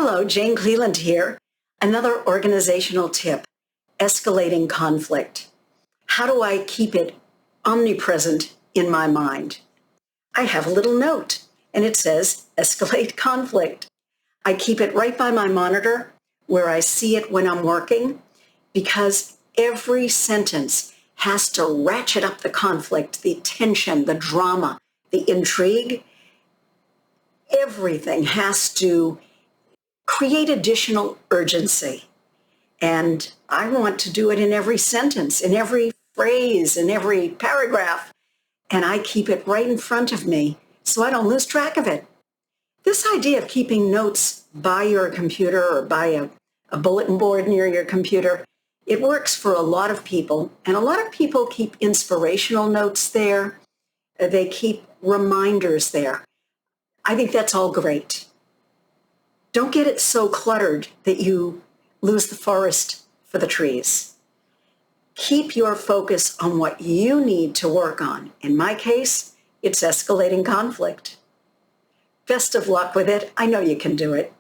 Hello, Jane Cleland here. Another organizational tip, escalating conflict. How do I keep it omnipresent in my mind? I have a little note and it says escalate conflict. I keep it right by my monitor where I see it when I'm working because every sentence has to ratchet up the conflict, the tension, the drama, the intrigue. Everything has to create additional urgency. And I want to do it in every sentence, in every phrase, in every paragraph. And I keep it right in front of me so I don't lose track of it. This idea of keeping notes by your computer or by a bulletin board near your computer, it works for a lot of people. And a lot of people keep inspirational notes there. They keep reminders there. I think that's all great. Don't get it so cluttered that you lose the forest for the trees. Keep your focus on what you need to work on. In my case, it's escalating conflict. Best of luck with it. I know you can do it.